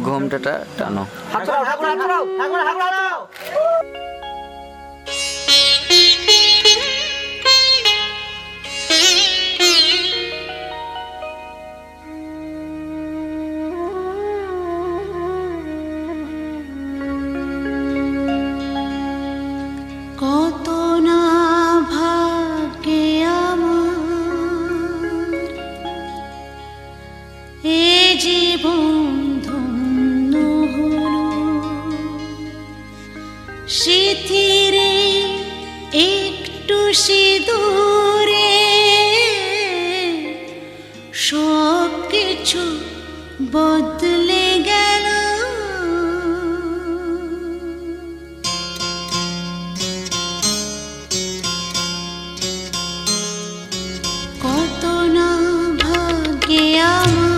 ঘোমটাটা টানো। কত না ভাগ্যে আমার এ জীবন ধন্য হলো, স্মৃতিরে একটু সিঁদুরে সব কিছু বদলে গেল। কত না ভাগ্যে আমার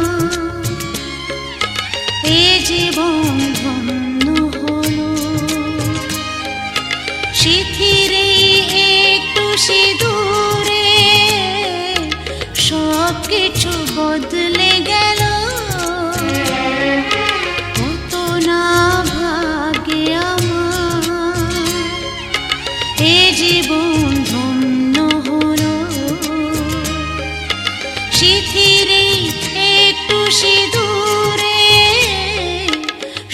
এ জীবন ধন্য হলো, স্মৃতিরে একটু সিঁদুরে সব কিছু বদলে গেল। কত না ভাগ্যে আমার এ জীবন ধন্য হলো, স্মৃতিরে একটু সিঁদুরে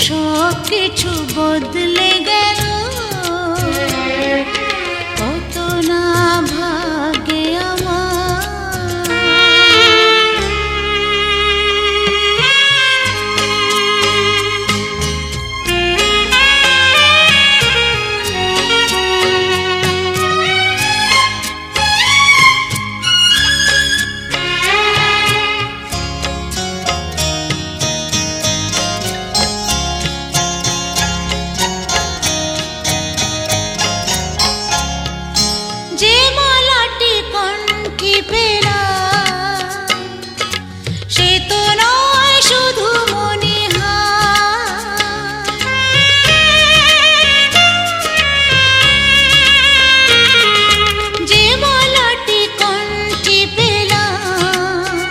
সব কিছু বদলে গেল। কত না ভাগ্যে যে মালাটি কণ্ঠে পেলাম সে তো নয় শুধু মনে হয়, যে মালাটি কণ্ঠে পেলাম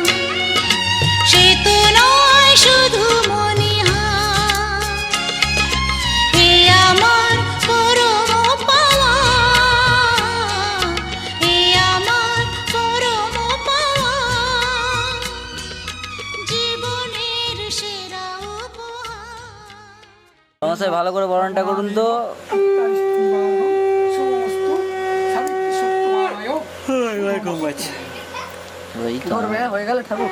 সে তো নয় শুধু মনে হয়। এ আমার পরম পাওয়া, এ আমার পরম পাওয়া, জীবনের সেরা উপহার। মশাই ভালো করে বরণটা করুন তো। এই তো হয়ে গেল ঠাকুর।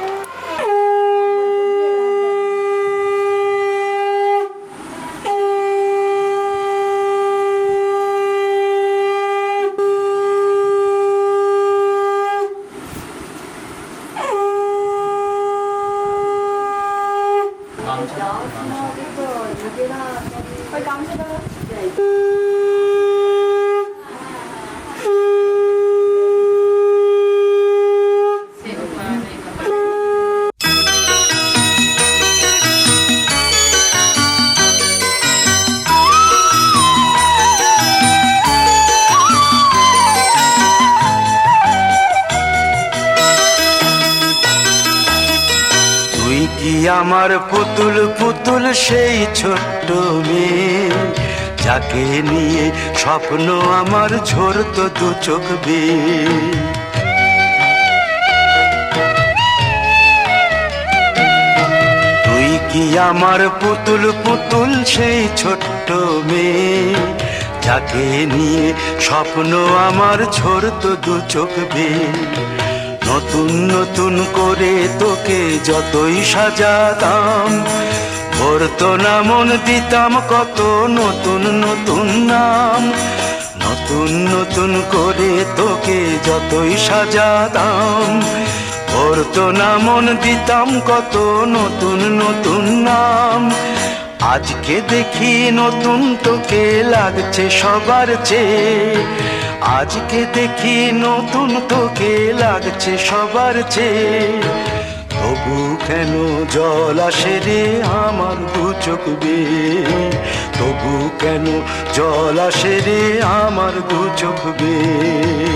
তুই কি আমার পুতুল পুতুল সেই ছোট্ট মেয়ে, যাকে নিয়ে স্বপ্ন আমার ঝরতো দু চোখ বেয়ে। তুই কি আমার পুতুল পুতুল সেই ছোট্ট মেয়ে, যাকে নিয়ে স্বপ্ন আমার ঝরতো দু চোখ বেয়ে। নতুন নতুন করে তোকে যতই সাজাতাম, ভরতো না মন, দিতাম কত নতুন নতুন নাম। নতুন নতুন করে তোকে যতই সাজাতাম, ভরতো না মন, দিতাম কত নতুন নতুন নাম। আজকে দেখি নতুন তোকে লাগছে সবার চেয়ে, আজকে দেখি নতুন তোকে লাগছে সবার চেয়ে। তবু কেন জল আসে রে আমার দু চোখ বেয়ে, তবু কেন জল আসে রে আমার দু চোখ বেয়ে।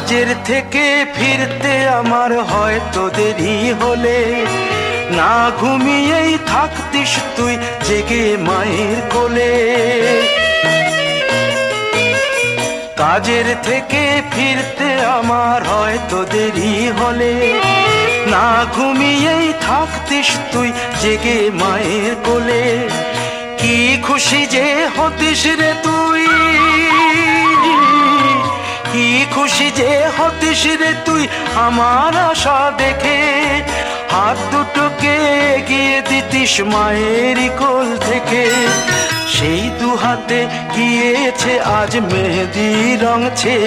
কাজের থেকে ফিরতে আমার হয়তো দেরি হলে, না ঘুমিয়েই থাকতিস তুই জেগে মায়ের কোলে। কাজের থেকে ফিরতে আমার হয়তো দেরি হলে, না ঘুমিয়েই থাকতিস তুই জেগে মায়ের কোলে। কি খুশি যে হতিস রে তুই, কি খুশি যে হতিস রে তুই আমার আশা দেখে। হাত দুটোকে এগিয়ে দিতিস মায়ের কোল থেকে। সেই দু হাতে গিয়েছে আজ মেহেদি রঙছে,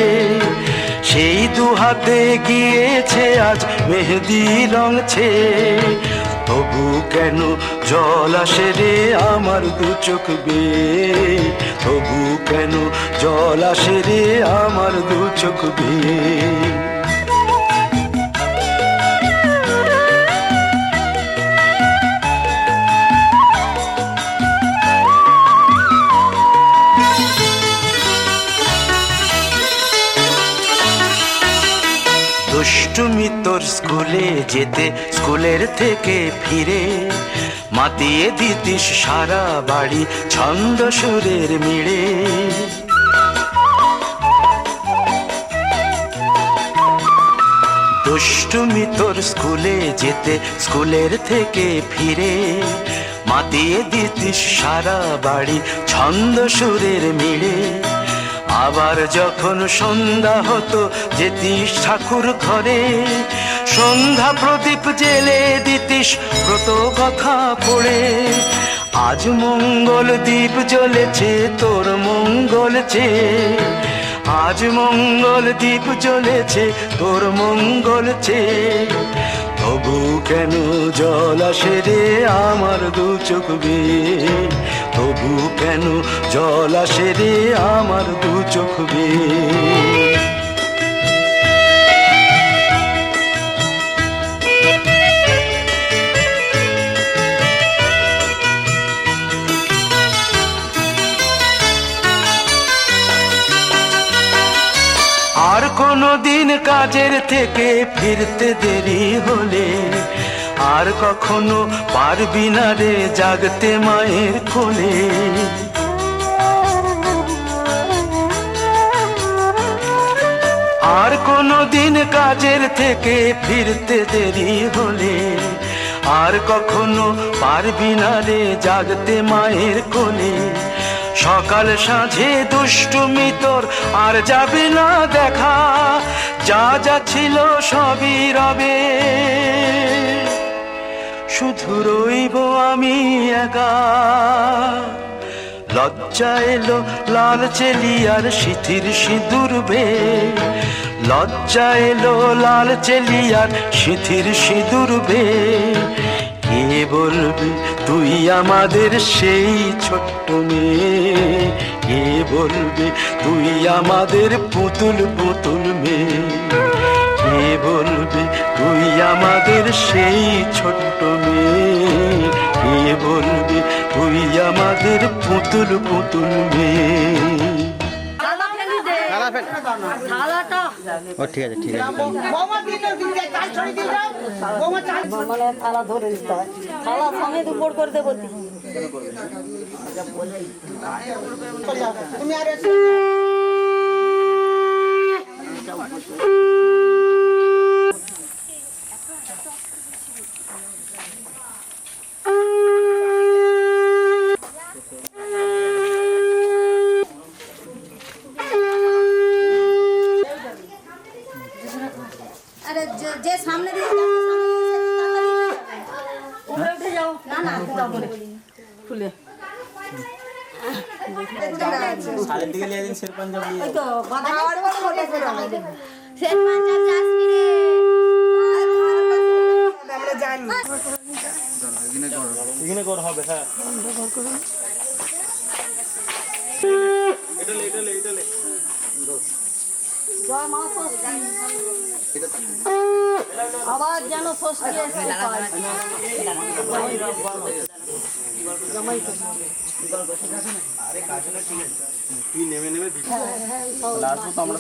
সেই দু হাতে গিয়েছে আজ মেহেদি রঙছে। তবু কেন জল আসে রে আমার দু চোখ বেয়ে, তবু কেন জল আসে রে আমার দু চোখ বেয়ে। দুষ্টুমি তোর স্কুলে যেতে, স্কুলের থেকে ফিরে মাতিয়ে দিতিস সারা বাড়ি ছন্দ সুরের মিড়ে। দুষ্টুমি তোর স্কুলে যেতে, স্কুলের থেকে ফিরে মাতিয়ে দিতিস সারা বাড়ি ছন্দ সুরের মিড়ে। আবার যখন সন্ধ্যা হতো যেতিস ঠাকুর ঘরে, সন্ধ্যা প্রদীপ জেলে দিতিস ব্রত কথা পড়ে। আজ মঙ্গল দ্বীপ জ্বলেছে তোর মঙ্গল চেয়ে, আজ মঙ্গল দ্বীপ জ্বলেছে তোর মঙ্গল চেয়ে। তবু কেন জল আসে রে আমার দু চোখ বেয়ে, তবু কেন জল আসে রে আমার দু চোখ বেয়ে। আর কোনো দিন কাজের থেকে ফিরতে দেরি হলে, আর কখনো পারবি না রে জাগতে মায়ের কোলে। আর কোনো দিন কাজের থেকে ফিরতে দেরি হলে, আর কখনো পারবি না রে জাগতে মায়ের কোলে। সকাল সাঁঝে দুষ্টুমি তোর আর যাবে না দেখা, যা যা ছিল সবই রবে, শুধু রইব আমি একা। লজ্জা এলো লাল চেলিয়ার সিথির সিঁদুর বেয়ে, লজ্জা এলো লাল চেলিয়ার সিথির সিঁদুর বেয়ে। কে বলবে তুই আমাদের সেই ছোট্ট মেয়ে, কে বলবে তুই আমাদের পুতুল পুতুল মেয়ে। কে বলবে তুই আমাদের সেই ছোট্ট মেয়ে, কে বলবে তুই আমাদের পুতুল পুতুল মেয়ে। ও ঠিক আছে ঠিক আছে। থালা ধরে দিতে হয়, থালা সমেত উপর করে দেবো। তুমি আর যে সামনে দিয়ে উপরে উঠে যাও। না না খুলে সালের দিকে নিয়ে দিন শের পাঞ্জাব নিয়ে ওই তো বাধা আর বলে শের পাঞ্জাব যাসবি রে আমরা জানি। এখানে কর হবে। হ্যাঁ এটা জয় মা ষষ্ঠী, আবার যেন ষষ্ঠী এসে জামাই তো তুই নেমে নেমে দিবি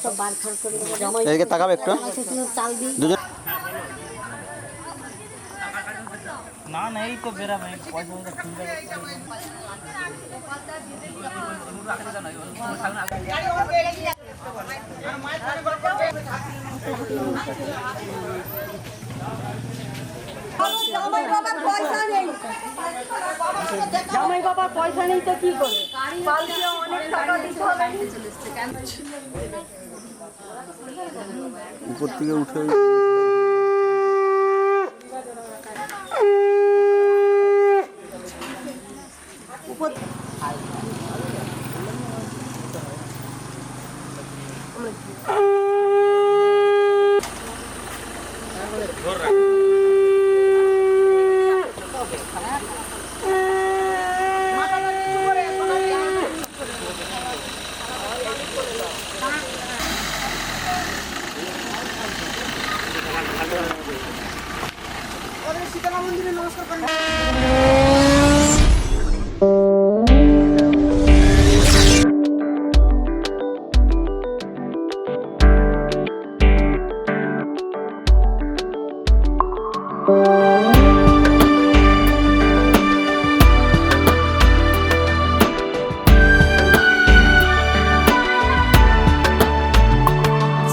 সব বার খার করে দেবো। জামাই এদিকে তাকাবে একটু জামাই শ্বশুর চাল দিই দুজন না না এই তো বেরাবে পয়সা খুলতে জামাই বাবার পয়সা নেই তো কি করবে কালকে অনেক টাকা দিতে হবে উপর থেকে উঠে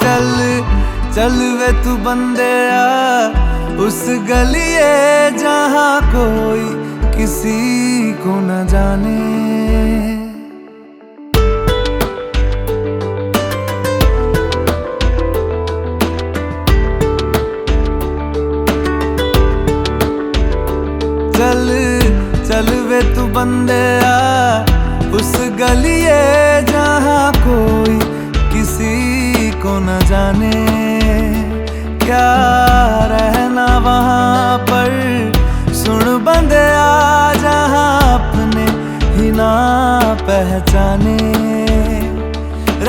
चल चल वे तू बंदे उस गलिए जहाँ कोई किसी को न जाने चल चल वे तू बंदे उस गलिए जहाँ कोई किसी को न जाने क्या रहना वहाँ पर सुन बंदे जहाँ अपने ही ना पहचाने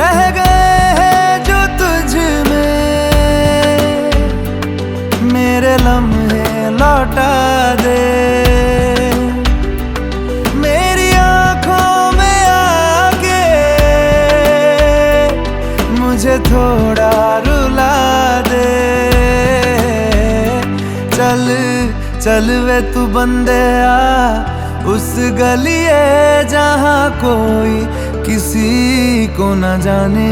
रह गए हैं जो तुझ में मेरे लम्हे लौटा दे मेरी आँखों में आके मुझे थोड़ा रुला दे चल चल वे तू बंदे उस गलिए जहाँ कोई किसी को न जाने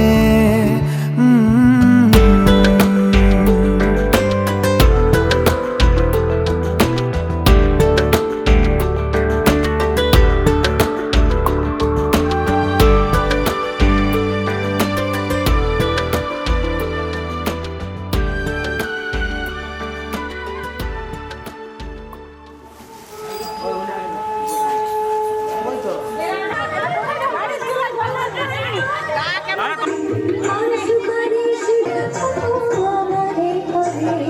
সুপারিশ দাও আমারে করে